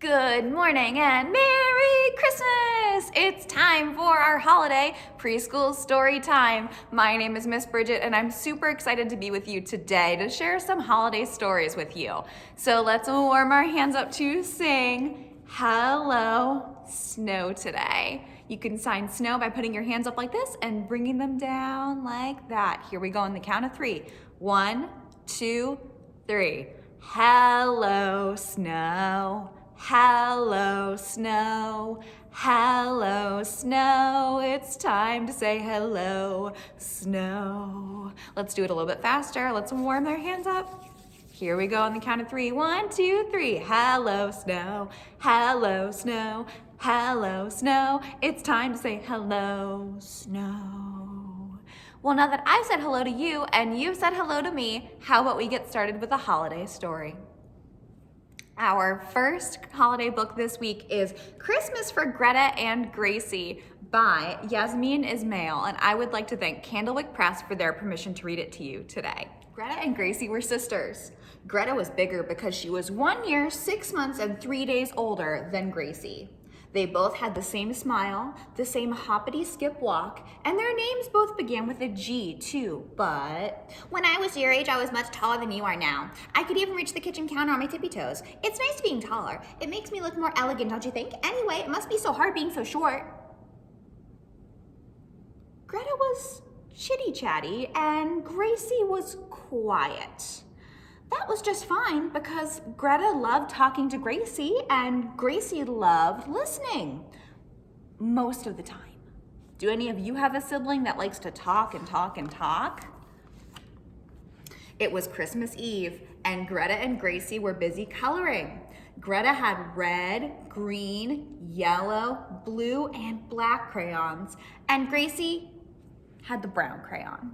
Good morning and Merry Christmas! It's time for our holiday preschool story time. My name is Miss Bridget and I'm super excited to be with you today to share some holiday stories with you. So let's warm our hands up to sing Hello Snow today. You can sign snow by putting your hands up like this and bringing them down like that. Here we go on the count of 3. 1, 2, 3. Hello snow. Hello, snow. Hello, snow. It's time to say hello, snow. Let's do it a little bit faster. Let's warm their hands up. Here we go on the count of 3. 1, 2, 3. Hello, snow. Hello, snow. Hello, snow. It's time to say hello, snow. Well, now that I've said hello to you and you've said hello to me, how about we get started with a holiday story? Our first holiday book this week is Christmas for Greta and Gracie by Yasmin Ismail, and I would like to thank Candlewick Press for their permission to read it to you today. Greta and Gracie were sisters. Greta was bigger because she was 1 year, 6 months, and 3 days older than Gracie. They both had the same smile, the same hoppity-skip walk, and their names both began with a G too, but... When I was your age, I was much taller than you are now. I could even reach the kitchen counter on my tippy toes. It's nice being taller. It makes me look more elegant, don't you think? Anyway, it must be so hard being so short. Greta was chitty-chatty and Gracie was quiet. That was just fine because Greta loved talking to Gracie and Gracie loved listening most of the time. Do any of you have a sibling that likes to talk and talk and talk? It was Christmas Eve and Greta and Gracie were busy coloring. Greta had red, green, yellow, blue, and black crayons, and Gracie had the brown crayon.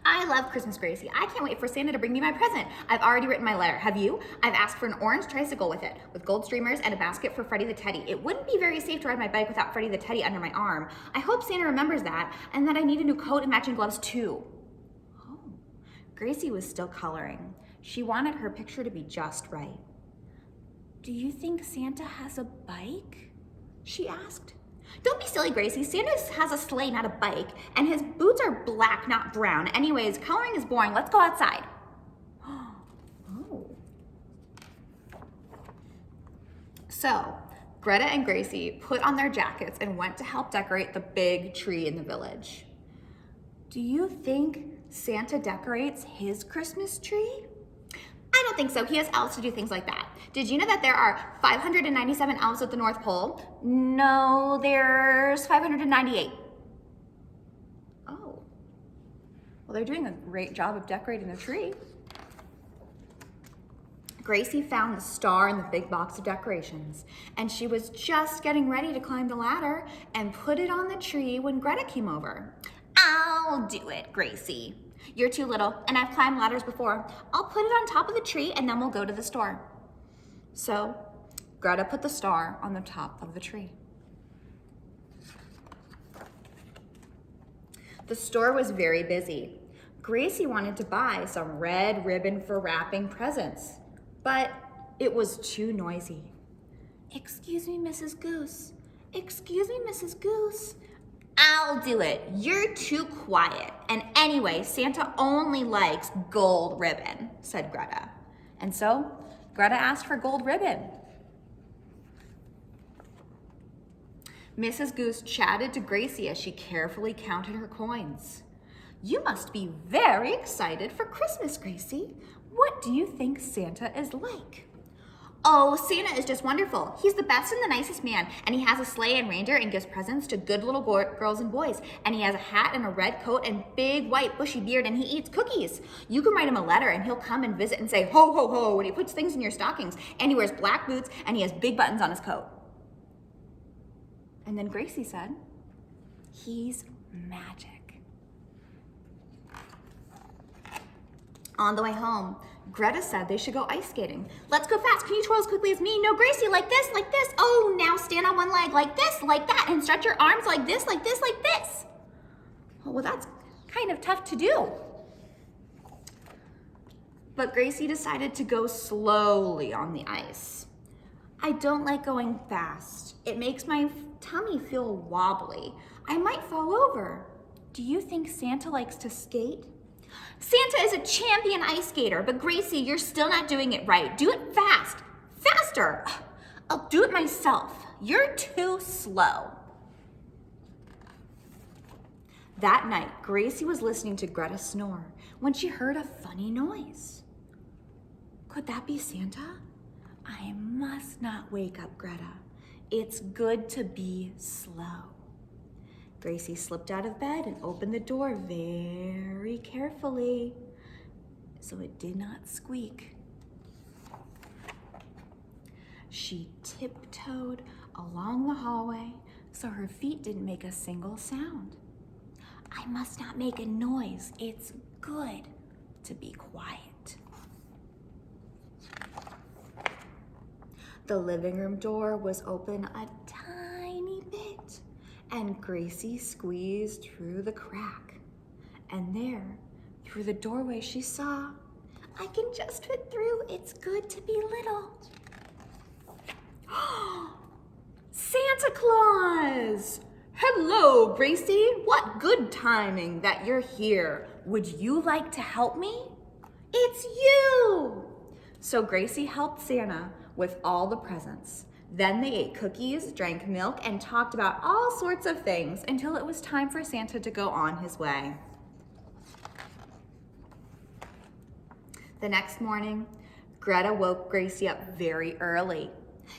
I love Christmas, Gracie. I can't wait for Santa to bring me my present. I've already written my letter. Have you? I've asked for an orange tricycle with it, with gold streamers and a basket for Freddie the Teddy. It wouldn't be very safe to ride my bike without Freddie the Teddy under my arm. I hope Santa remembers that, and that I need a new coat and matching gloves too. Oh, Gracie was still coloring. She wanted her picture to be just right. Do you think Santa has a bike? She asked. Don't be silly, Gracie. Santa has a sleigh, not a bike, and his boots are black, not brown. Anyways, coloring is boring. Let's go outside. Oh. So, Greta and Gracie put on their jackets and went to help decorate the big tree in the village. Do you think Santa decorates his Christmas tree? I don't think so. He has elves to do things like that. Did you know that there are 597 elves at the North Pole? No, there's 598. Oh. Well, they're doing a great job of decorating the tree. Gracie found the star in the big box of decorations, and she was just getting ready to climb the ladder and put it on the tree when Greta came over. I'll do it, Gracie. You're too little, and I've climbed ladders before. I'll put it on top of the tree, and then we'll go to the store. So, Greta put the star on the top of the tree. The store was very busy. Gracie wanted to buy some red ribbon for wrapping presents, but it was too noisy. Excuse me, Mrs. Goose. Excuse me, Mrs. Goose. I'll do it. You're too quiet. And anyway, Santa only likes gold ribbon, said Greta. And so, Greta asked for gold ribbon. Mrs. Goose chatted to Gracie as she carefully counted her coins. You must be very excited for Christmas, Gracie. What do you think Santa is like? Oh, Santa is just wonderful. He's the best and the nicest man, and he has a sleigh and reindeer and gives presents to good little girls and boys, and he has a hat and a red coat and big white bushy beard, and he eats cookies. You can write him a letter, and he'll come and visit and say, ho, ho, ho, when he puts things in your stockings, and he wears black boots, and he has big buttons on his coat. And then Gracie said, he's magic. On the way home, Greta said they should go ice skating. Let's go fast. Can you twirl as quickly as me? No, Gracie, like this, like this. Oh, now stand on one leg like this, like that, and stretch your arms like this, like this, like this. Oh, well, that's kind of tough to do. But Gracie decided to go slowly on the ice. I don't like going fast. It makes my tummy feel wobbly. I might fall over. Do you think Santa likes to skate? Santa is a champion ice skater, but Gracie, you're still not doing it right. Do it fast. Faster. I'll do it myself. You're too slow. That night, Gracie was listening to Greta snore when she heard a funny noise. Could that be Santa? I must not wake up Greta. It's good to be slow. Gracie slipped out of bed and opened the door very carefully so it did not squeak. She tiptoed along the hallway so her feet didn't make a single sound. I must not make a noise. It's good to be quiet. The living room door was open a tiny bit, and Gracie squeezed through the crack. And there, through the doorway, she saw, I can just fit through. It's good to be little. Santa Claus! Hello, Gracie. What good timing that you're here. Would you like to help me? It's you! So Gracie helped Santa with all the presents. Then they ate cookies, drank milk, and talked about all sorts of things until it was time for Santa to go on his way. The next morning, Greta woke Gracie up very early.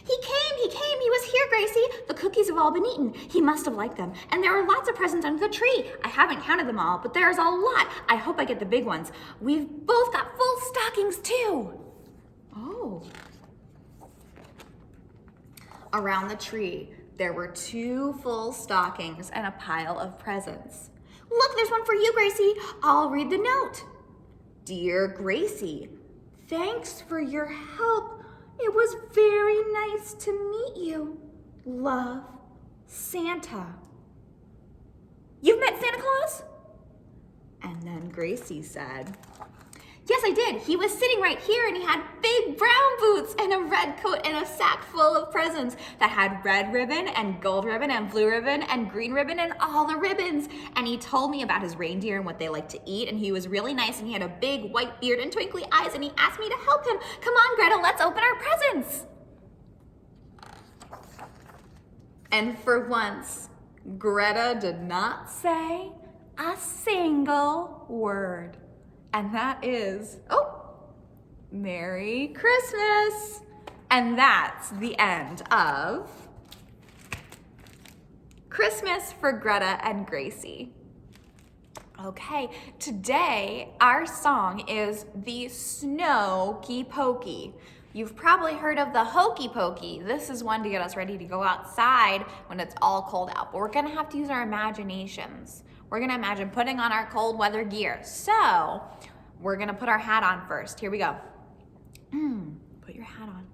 He was here, Gracie. The cookies have all been eaten. He must have liked them. And there were lots of presents under the tree. I haven't counted them all, but there's a lot. I hope I get the big ones. We've both got full stockings too. Oh. Around the tree, there were 2 full stockings and a pile of presents. Look, there's one for you, Gracie. I'll read the note. Dear Gracie, thanks for your help. It was very nice to meet you. Love, Santa. You've met Santa Claus? And then Gracie said, yes, I did. He was sitting right here and he had big brown boots and a red coat and a sack full of presents that had red ribbon and gold ribbon and blue ribbon and green ribbon and all the ribbons. And he told me about his reindeer and what they like to eat, and he was really nice, and he had a big white beard and twinkly eyes, and he asked me to help him. Come on, Greta, let's open our presents. And for once, Greta did not say a single word. And that is, Merry Christmas. And that's the end of Christmas for Greta and Gracie. Okay, today our song is the Snookie Pokey. You've probably heard of the Hokey Pokey. This is one to get us ready to go outside when it's all cold out, but we're gonna have to use our imaginations. We're gonna imagine putting on our cold weather gear. So we're gonna put our hat on first. Here we go. Put your hat on.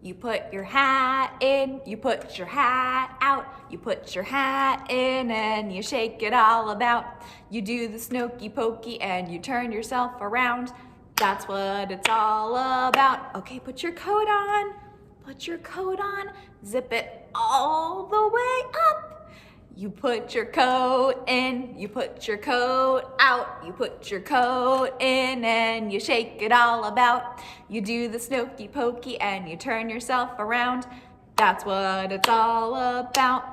You put your hat in, you put your hat out, you put your hat in and you shake it all about. You do the Snookie Pokey and you turn yourself around. That's what it's all about. Okay, put your coat on. Put your coat on. Zip it all the way up. You put your coat in, you put your coat out, you put your coat in and you shake it all about. You do the Snookie Pokey and you turn yourself around. That's what it's all about.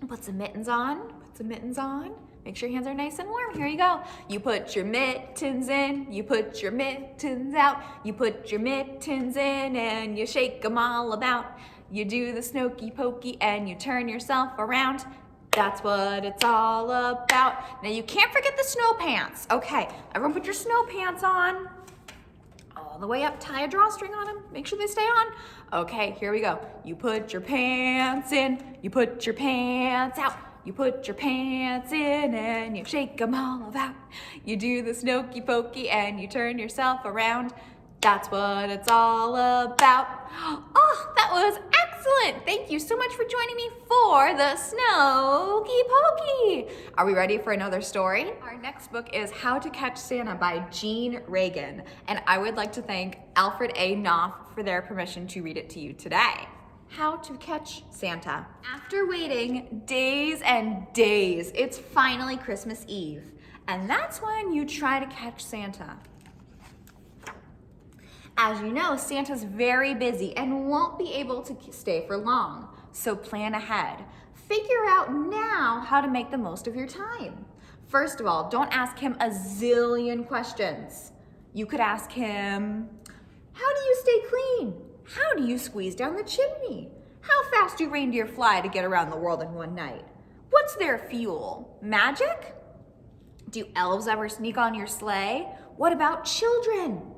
Put some mittens on, put some mittens on. Make sure your hands are nice and warm. Here you go. You put your mittens in, you put your mittens out, you put your mittens in and you shake them all about. You do the Snookie Pokey and you turn yourself around. That's what it's all about. Now you can't forget the snow pants. Okay, everyone put your snow pants on. All the way up, tie a drawstring on them. Make sure they stay on. Okay, here we go. You put your pants in, you put your pants out. You put your pants in and you shake them all about. You do the Snookie Pokey and you turn yourself around. That's what it's all about. Oh, that was excellent. Excellent! Thank you so much for joining me for the Snookie Pokey. Are we ready for another story? Our next book is How to Catch Santa by Jean Reagan, and I would like to thank Alfred A. Knopf for their permission to read it to you today. How to Catch Santa. After waiting days and days, it's finally Christmas Eve, and that's when you try to catch Santa. As you know, Santa's very busy and won't be able to stay for long, so plan ahead. Figure out now how to make the most of your time. First of all, don't ask him a zillion questions. You could ask him, how do you stay clean? How do you squeeze down the chimney? How fast do reindeer fly to get around the world in one night? What's their fuel? Magic? Do elves ever sneak on your sleigh? What about children?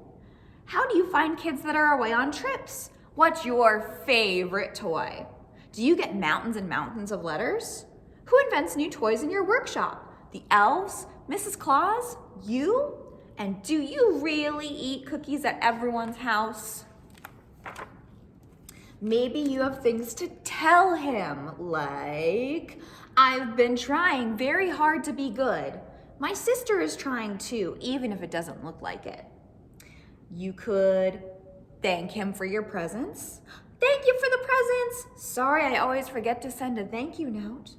How do you find kids that are away on trips? What's your favorite toy? Do you get mountains and mountains of letters? Who invents new toys in your workshop? The elves? Mrs. Claus? You? And do you really eat cookies at everyone's house? Maybe you have things to tell him, like, I've been trying very hard to be good. My sister is trying too, even if it doesn't look like it. You could thank him for your presents. Thank you for the presents. Sorry, I always forget to send a thank you note.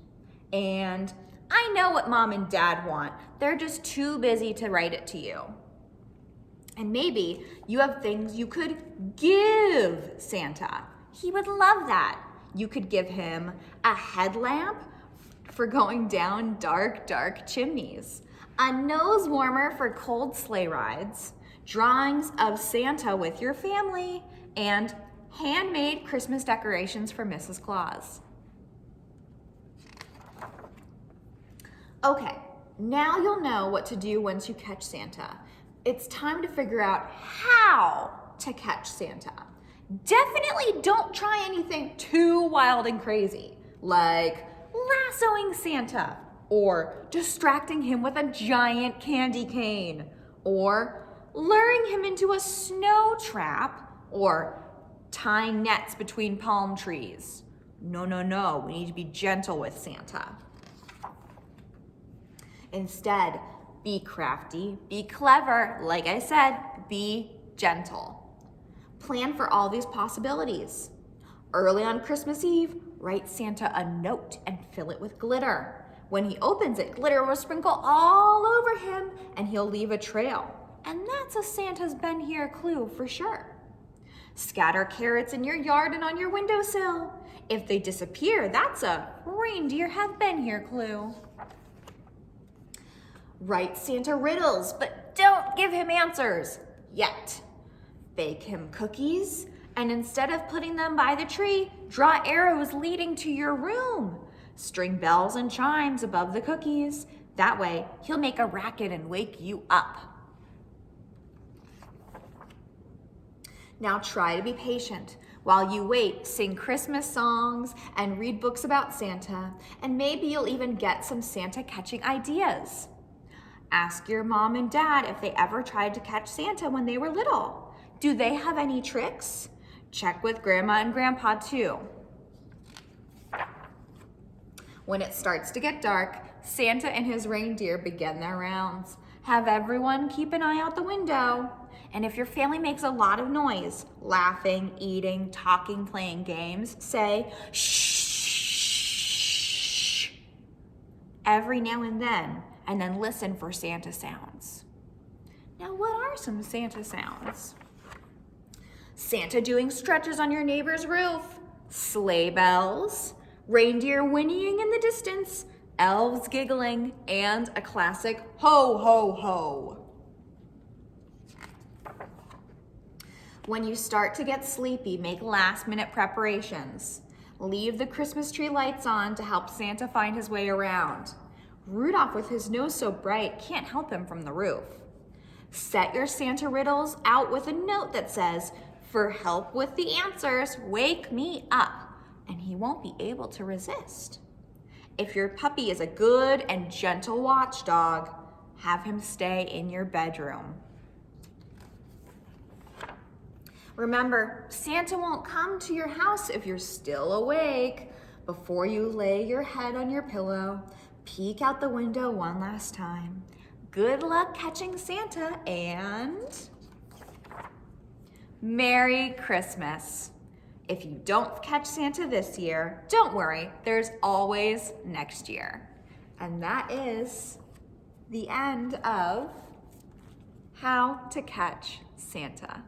And I know what mom and dad want. They're just too busy to write it to you. And maybe you have things you could give Santa. He would love that. You could give him a headlamp for going down dark, dark chimneys, a nose warmer for cold sleigh rides, drawings of Santa with your family, and handmade Christmas decorations for Mrs. Claus. Okay, now you'll know what to do once you catch Santa. It's time to figure out how to catch Santa. Definitely don't try anything too wild and crazy, like lassoing Santa, or distracting him with a giant candy cane, or luring him into a snow trap, or tying nets between palm trees. No, we need to be gentle with Santa. Instead, be crafty, be clever, like I said, be gentle. Plan for all these possibilities. Early on Christmas Eve, write Santa a note and fill it with glitter. When he opens it, glitter will sprinkle all over him and he'll leave a trail. And that's a Santa's been here clue for sure. Scatter carrots in your yard and on your windowsill. If they disappear, that's a reindeer have been here clue. Write Santa riddles, but don't give him answers yet. Bake him cookies, and instead of putting them by the tree, draw arrows leading to your room. String bells and chimes above the cookies. That way, he'll make a racket and wake you up. Now try to be patient. While you wait, sing Christmas songs and read books about Santa, and maybe you'll even get some Santa catching ideas. Ask your mom and dad if they ever tried to catch Santa when they were little. Do they have any tricks? Check with Grandma and Grandpa too. When it starts to get dark, Santa and his reindeer begin their rounds. Have everyone keep an eye out the window. And if your family makes a lot of noise, laughing, eating, talking, playing games, say shh every now and then listen for Santa sounds. Now, what are some Santa sounds? Santa doing stretches on your neighbor's roof, sleigh bells, reindeer whinnying in the distance, elves giggling, and a classic ho, ho, ho. When you start to get sleepy, make last-minute preparations. Leave the Christmas tree lights on to help Santa find his way around. Rudolph, with his nose so bright, can't help him from the roof. Set your Santa riddles out with a note that says, "For help with the answers, wake me up," and he won't be able to resist. If your puppy is a good and gentle watchdog, have him stay in your bedroom. Remember, Santa won't come to your house if you're still awake. Before you lay your head on your pillow, peek out the window one last time. Good luck catching Santa, and Merry Christmas. If you don't catch Santa this year, don't worry, there's always next year. And that is the end of How to Catch Santa.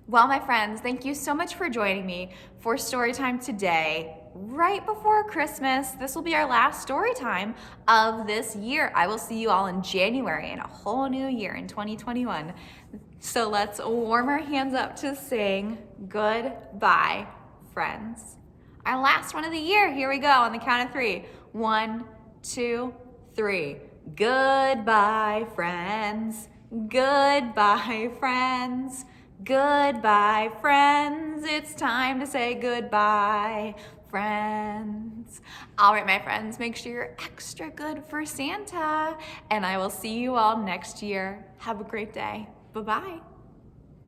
Well, my friends, thank you so much for joining me for Storytime today, right before Christmas. This will be our last story time of this year. I will see you all in January in a whole new year in 2021. So let's warm our hands up to sing goodbye, friends. Our last one of the year. Here we go on the count of 3. 1, 2, 3. Goodbye, friends. Goodbye, friends. Goodbye, friends. It's time to say goodbye, friends. All right, my friends, make sure you're extra good for Santa, and I will see you all next year. Have a great day. Bye-bye.